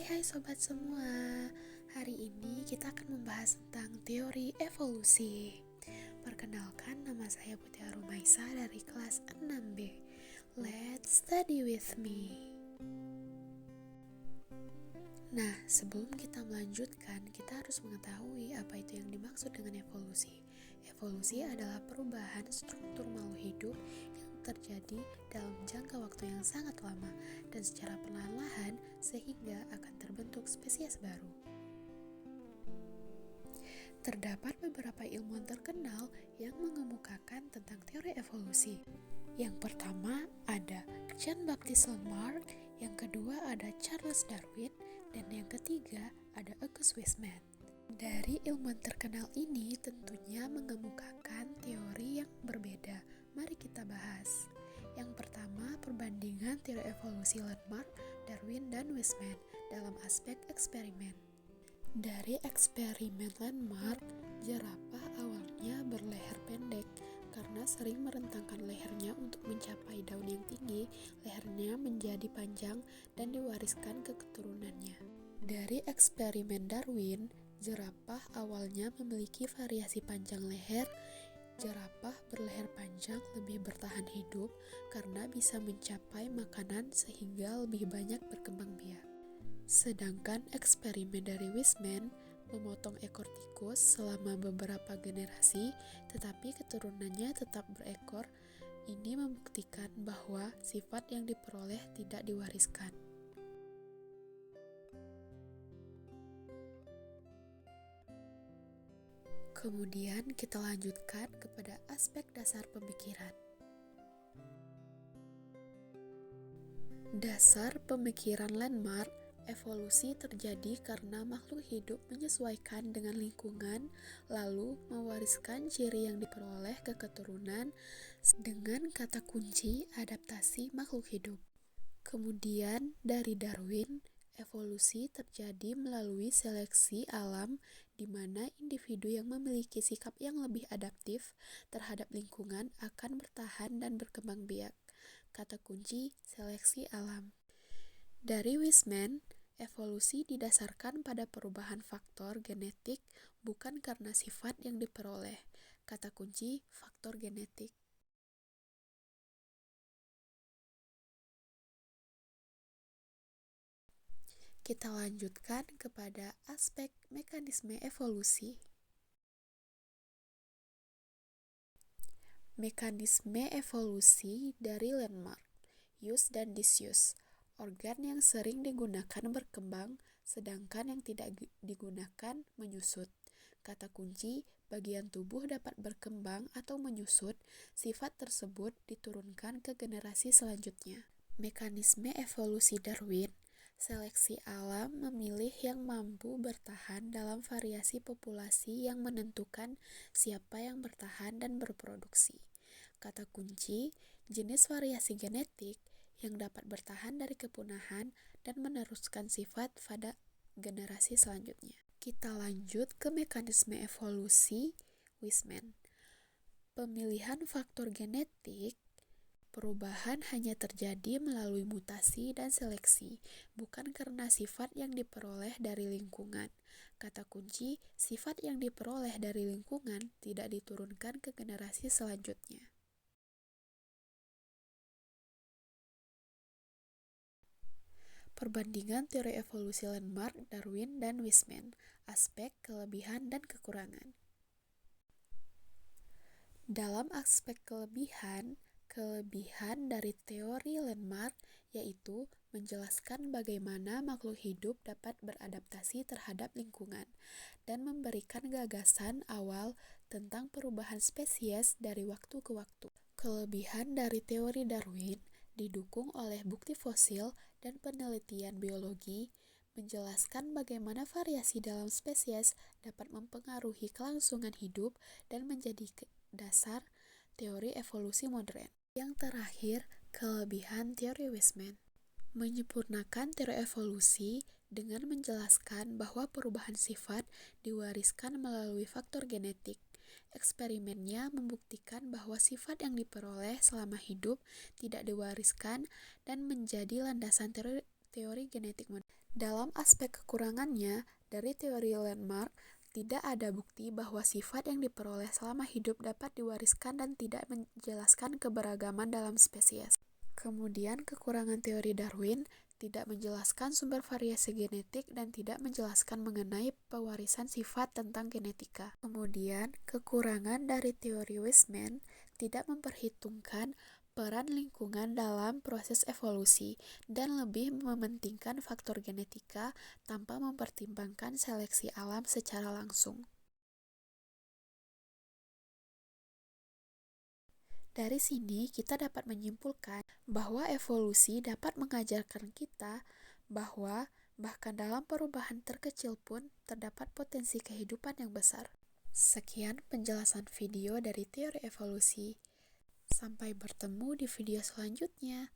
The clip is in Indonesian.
Hai sobat semua. Hari ini kita akan membahas tentang teori evolusi. Perkenalkan, nama saya Putih Arumaisa dari kelas 6B. Let's study with me. Nah, sebelum kita melanjutkan, kita harus mengetahui apa itu yang dimaksud dengan evolusi. Evolusi adalah perubahan struktur makhluk hidup yang terjadi dalam jangka waktu yang sangat lama dan secara perlahan-lahan sehingga akan terbentuk spesies baru. Terdapat beberapa ilmuwan terkenal yang mengemukakan tentang teori evolusi. Yang pertama ada Jean-Baptiste Lamarck, yang kedua ada Charles Darwin, dan yang ketiga ada August Weismann. Dari ilmuwan terkenal ini tentunya mengemukakan teori yang berbeda. Mari kita bahas. Yang pertama, perbandingan teori evolusi Lamarck, Darwin, dan Weismann dalam aspek eksperimen. Dari eksperimen Lamarck, jerapah awalnya berleher pendek. Karena sering merentangkan lehernya untuk mencapai daun yang tinggi, lehernya menjadi panjang dan diwariskan ke keturunannya. Dari eksperimen Darwin, jerapah awalnya memiliki variasi panjang leher. Jerapah berleher panjang lebih bertahan hidup karena bisa mencapai makanan sehingga lebih banyak berkembang biak. Sedangkan eksperimen dari Weismann memotong ekor tikus selama beberapa generasi, tetapi keturunannya tetap berekor. Ini membuktikan bahwa sifat yang diperoleh tidak diwariskan. Kemudian kita lanjutkan kepada aspek dasar pemikiran. Dasar pemikiran Lamarck, evolusi terjadi karena makhluk hidup menyesuaikan dengan lingkungan, lalu mewariskan ciri yang diperoleh ke keturunan dengan kata kunci adaptasi makhluk hidup. Kemudian dari Darwin, evolusi terjadi melalui seleksi alam di mana individu yang memiliki sikap yang lebih adaptif terhadap lingkungan akan bertahan dan berkembang biak. Kata kunci seleksi alam. Dari Weismann, evolusi didasarkan pada perubahan faktor genetik bukan karena sifat yang diperoleh. Kata kunci faktor genetik. Kita lanjutkan kepada aspek mekanisme evolusi. Mekanisme evolusi dari Lamarck, use dan disuse. Organ yang sering digunakan berkembang, sedangkan yang tidak digunakan menyusut. Kata kunci, bagian tubuh dapat berkembang atau menyusut, sifat tersebut diturunkan ke generasi selanjutnya. Mekanisme evolusi Darwin, seleksi alam memilih yang mampu bertahan dalam variasi populasi yang menentukan siapa yang bertahan dan berproduksi. Kata kunci, jenis variasi genetik yang dapat bertahan dari kepunahan dan meneruskan sifat pada generasi selanjutnya. Kita lanjut ke mekanisme evolusi Weismann. Pemilihan faktor genetik. Perubahan hanya terjadi melalui mutasi dan seleksi, bukan karena sifat yang diperoleh dari lingkungan. Kata kunci, sifat yang diperoleh dari lingkungan tidak diturunkan ke generasi selanjutnya. Perbandingan teori evolusi Lamarck, Darwin, dan Weismann, aspek kelebihan dan kekurangan. Dalam aspek kelebihan dari teori Lamarck yaitu menjelaskan bagaimana makhluk hidup dapat beradaptasi terhadap lingkungan dan memberikan gagasan awal tentang perubahan spesies dari waktu ke waktu. Kelebihan dari teori Darwin didukung oleh bukti fosil dan penelitian biologi menjelaskan bagaimana variasi dalam spesies dapat mempengaruhi kelangsungan hidup dan menjadi dasar teori evolusi modern. Yang terakhir, kelebihan teori Weismann. Menyempurnakan teori evolusi dengan menjelaskan bahwa perubahan sifat diwariskan melalui faktor genetik. Eksperimennya membuktikan bahwa sifat yang diperoleh selama hidup tidak diwariskan dan menjadi landasan teori genetik modern. Dalam aspek kekurangannya, dari teori landmark, tidak ada bukti bahwa sifat yang diperoleh selama hidup dapat diwariskan dan tidak menjelaskan keberagaman dalam spesies. Kemudian, kekurangan teori Darwin tidak menjelaskan sumber variasi genetik dan tidak menjelaskan mengenai pewarisan sifat tentang genetika. Kemudian, kekurangan dari teori Weismann tidak memperhitungkan peran lingkungan dalam proses evolusi dan lebih mementingkan faktor genetika tanpa mempertimbangkan seleksi alam secara langsung. Dari sini kita dapat menyimpulkan bahwa evolusi dapat mengajarkan kita bahwa bahkan dalam perubahan terkecil pun terdapat potensi kehidupan yang besar. Sekian penjelasan video dari teori evolusi. Sampai bertemu di video selanjutnya.